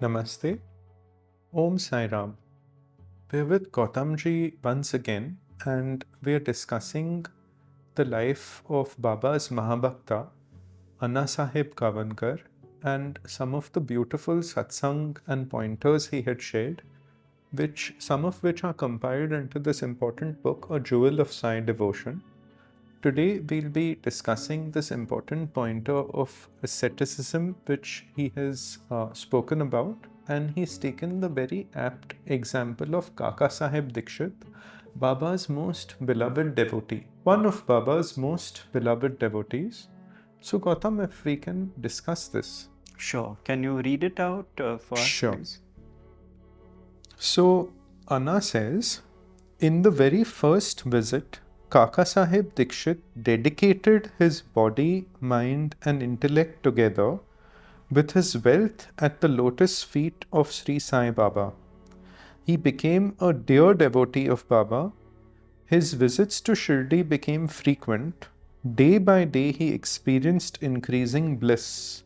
Namaste. Om Sai Ram. We're with Gautamji once again, and we're discussing the life of Baba's Mahabhakta, Sahib Kavankar, and some of the beautiful satsang and pointers he had shared, some of which are compiled into this important book, A Jewel of Sai Devotion. Today we'll be discussing this important pointer of asceticism which he has spoken about, and he's taken the very apt example of Kakasaheb Dixit, Baba's most beloved devotee, one of Baba's most beloved devotees. So Gautam, if we can discuss this. Sure. Can you read it out for us, Sure. please? So Anna says, in the very first visit, Kakasaheb Dixit dedicated his body, mind and intellect together with his wealth at the lotus feet of Sri Sai Baba. He became a dear devotee of Baba. His visits to Shirdi became frequent. Day by day he experienced increasing bliss.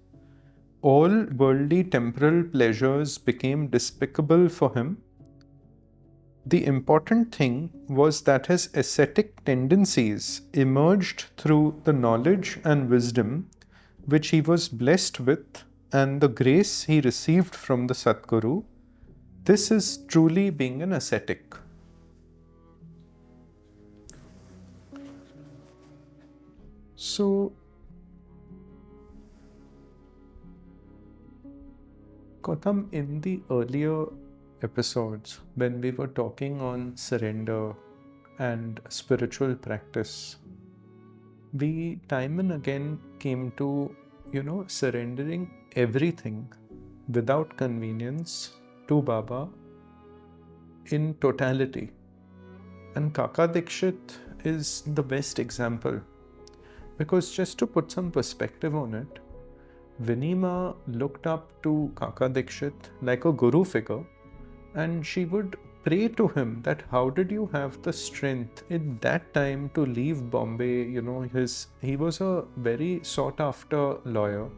All worldly temporal pleasures became despicable for him. The important thing was that his ascetic tendencies emerged through the knowledge and wisdom which he was blessed with and the grace he received from the Satguru. This is truly being an ascetic. So, Gautam, in the earlier episodes, when we were talking on surrender and spiritual practice, we time and again came to, surrendering everything without convenience to Baba in totality. And Kaka Dixit is the best example, because just to put some perspective on it, Vinima looked up to Kaka Dixit like a guru figure, and she would pray to him that how did you have the strength in that time to leave Bombay? He was a very sought after lawyer,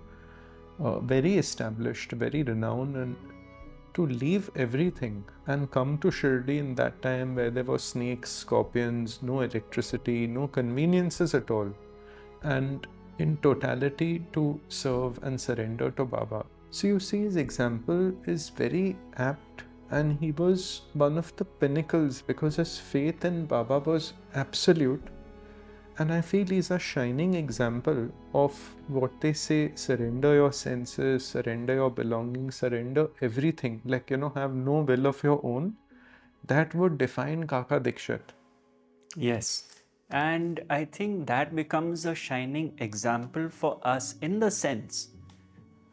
very established, very renowned, and to leave everything and come to Shirdi in that time where there were snakes, scorpions, no electricity, no conveniences at all, and in totality to serve and surrender to Baba. So you see, his example is very apt, and he was one of the pinnacles because his faith in Baba was absolute. And I feel he's a shining example of what they say: surrender your senses, surrender your belongings, surrender everything. Have no will of your own. That would define Kaka Dixit. Yes. And I think that becomes a shining example for us in the sense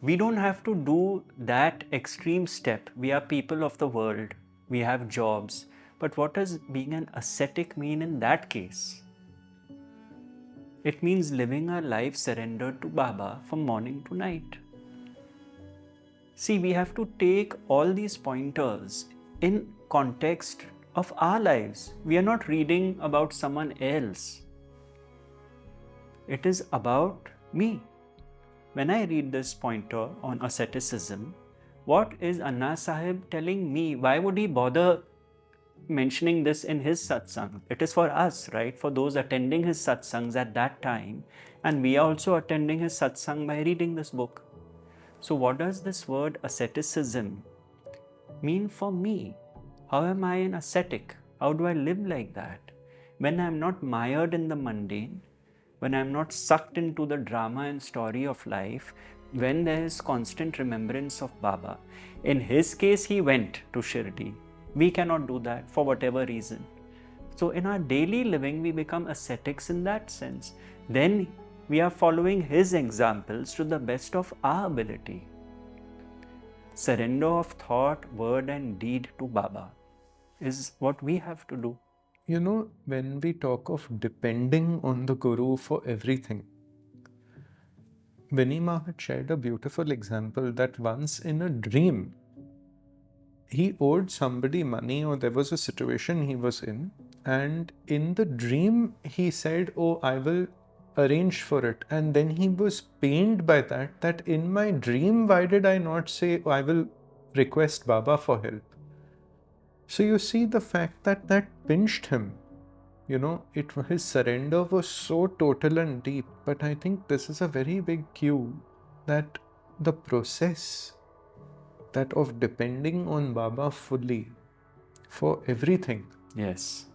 we don't have to do that extreme step. We are people of the world. We have jobs. But what does being an ascetic mean in that case? It means living our life surrendered to Baba from morning to night. See, we have to take all these pointers in context of our lives. We are not reading about someone else. It is about me. When I read this pointer on asceticism, what is Anna Sahib telling me? Why would he bother mentioning this in his satsang? It is for us, right? For those attending his satsangs at that time. And we are also attending his satsang by reading this book. So what does this word asceticism mean for me? How am I an ascetic? How do I live like that? When I am not mired in the mundane, when I am not sucked into the drama and story of life, when there is constant remembrance of Baba. In his case, he went to Shirdi. We cannot do that for whatever reason. So in our daily living, we become ascetics in that sense. Then we are following his examples to the best of our ability. Surrender of thought, word and deed to Baba is what we have to do. When we talk of depending on the Guru for everything, Vinima had shared a beautiful example that once in a dream, he owed somebody money, or there was a situation he was in, and in the dream he said, "Oh, I will arrange for it." And then he was pained by that in my dream, why did I not say, "I will request Baba for help. So you see the fact that that pinched him. His surrender was so total and deep. But I think this is a very big cue that the process that of depending on Baba fully for everything. Yes.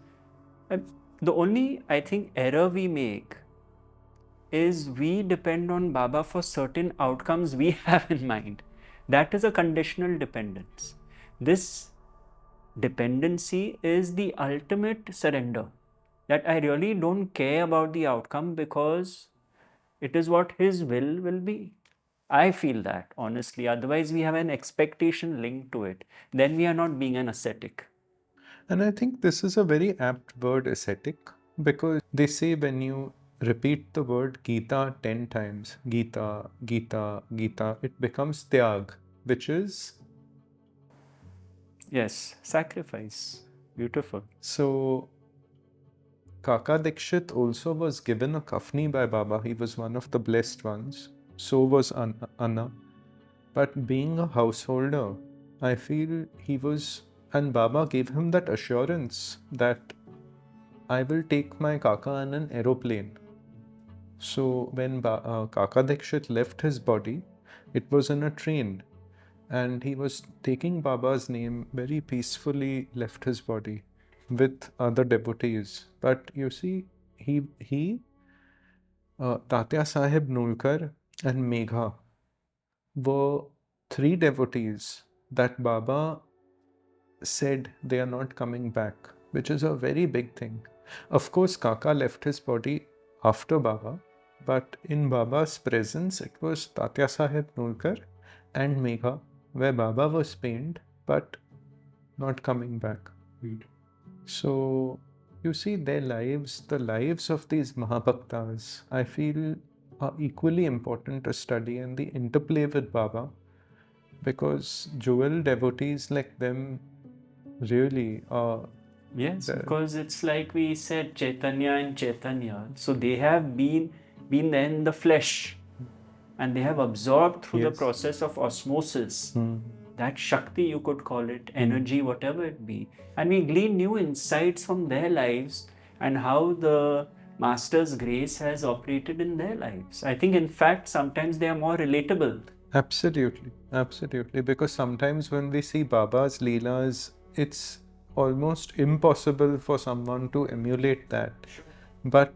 The only, I think, error we make is we depend on Baba for certain outcomes we have in mind. That is a conditional dependence. This dependency is the ultimate surrender. That I really don't care about the outcome because it is what His will be. I feel that, honestly. Otherwise, we have an expectation linked to it. Then we are not being an ascetic. And I think this is a very apt word, ascetic, because they say when you repeat the word Gita 10 times, Gita, Gita, Gita, it becomes tyag, which is. Yes, sacrifice. Beautiful. So, Kaka Dixit also was given a kafni by Baba. He was one of the blessed ones. So was Anna. But being a householder, I feel he was, and Baba gave him that assurance that I will take my Kaka on an aeroplane. So when Kaka Dixit left his body, it was in a train, and he was taking Baba's name very peacefully, left his body with other devotees. But you see, Kakasaheb Nulkar and Megha were three devotees that Baba said they are not coming back, which is a very big thing. Of course, Kaka left his body after Baba, but in Baba's presence, it was Kakasaheb Nulkar and Megha, where Baba was pained but not coming back. So, you see, their lives, the lives of these Mahabhaktas, I feel are equally important to study, and the interplay with Baba, because jewel devotees like them really are. Yes, because it's like we said, Chaitanya and Chaitanya. So they have been there in the flesh, and they have absorbed through the process of osmosis. That Shakti, you could call it, energy, whatever it be. And we glean new insights from their lives and how the Master's grace has operated in their lives. I think, in fact, sometimes they are more relatable. Absolutely, absolutely. Because sometimes when we see Baba's Leelas, it's almost impossible for someone to emulate that. But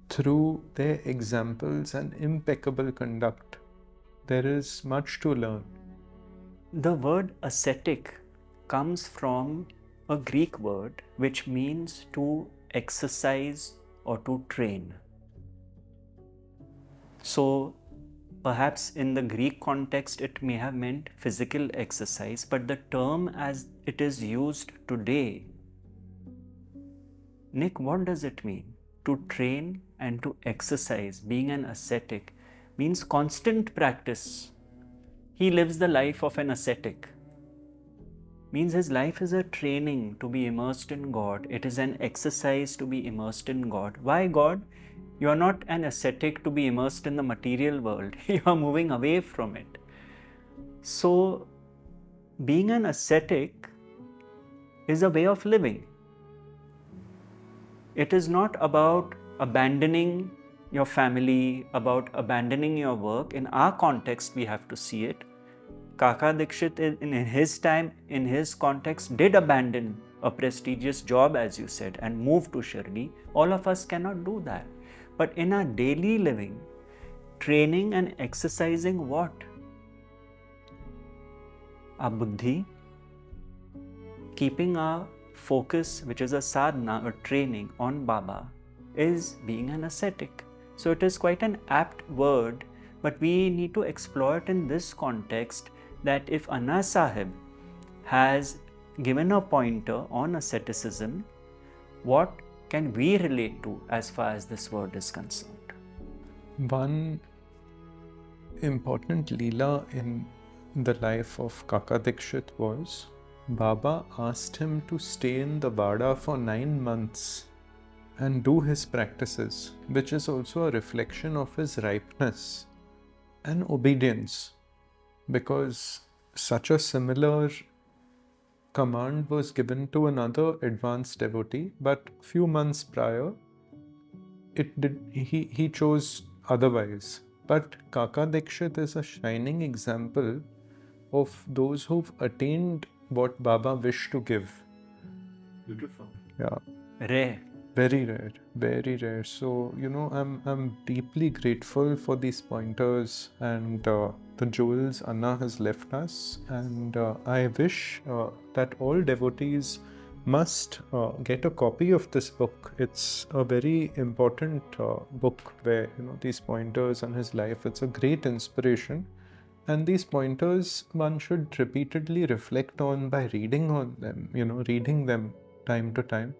through their examples and impeccable conduct, there is much to learn. The word ascetic comes from a Greek word which means to exercise or to train. So perhaps in the Greek context it may have meant physical exercise, but the term as it is used today, Nick, what does it mean? To train and to exercise, being an ascetic, means constant practice. He lives the life of an ascetic. Means his life is a training to be immersed in God. It is an exercise to be immersed in God. Why God? You are not an ascetic to be immersed in the material world. You are moving away from it. So, being an ascetic is a way of living. It is not about abandoning your family, about abandoning your work. In our context, we have to see it. Kaka Dixit, in his time, in his context, did abandon a prestigious job, as you said, and move to Shirdi. All of us cannot do that. But in our daily living, training and exercising what? Our buddhi, keeping our focus, which is a sadhana, a training on Baba, is being an ascetic. So it is quite an apt word, but we need to explore it in this context, that if Anna Sahib has given a pointer on asceticism, what can we relate to as far as this word is concerned? One important Leela in the life of Kaka Dixit was Baba asked him to stay in the Wada for 9 months and do his practices, which is also a reflection of his ripeness and obedience. Because such a similar command was given to another advanced devotee, but few months prior, he chose otherwise. But Kaka Dixit is a shining example of those who've attained what Baba wished to give. Beautiful. Yeah. Rare. Very rare, very rare. So, I'm deeply grateful for these pointers and the jewels Anna has left us. And I wish that all devotees must get a copy of this book. It's a very important book where, these pointers on his life, it's a great inspiration. And these pointers one should repeatedly reflect on by reading on them, reading them time to time.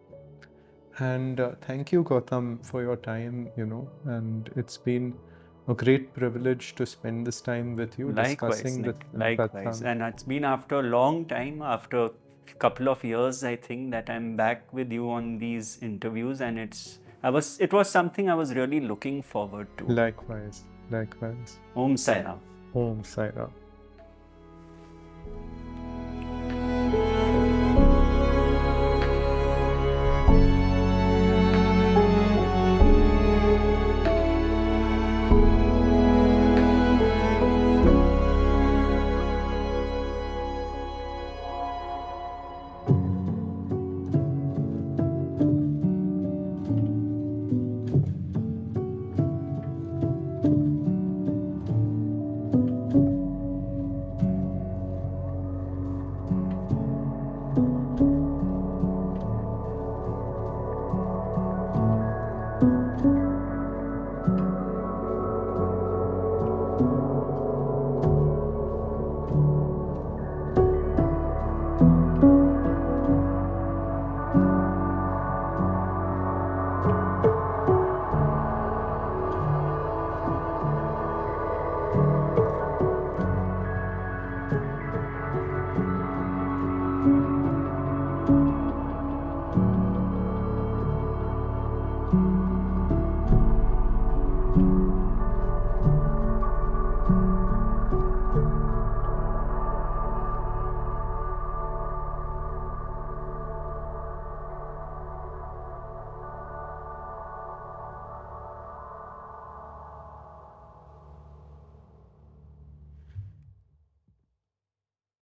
And thank you, Gautam, for your time, and it's been a great privilege to spend this time with you discussing this. Likewise. And it's been after a long time, after a couple of years, I think, that I'm back with you on these interviews, and it was something I was really looking forward to. Likewise. Om Sai Ram. Om Sai Ram.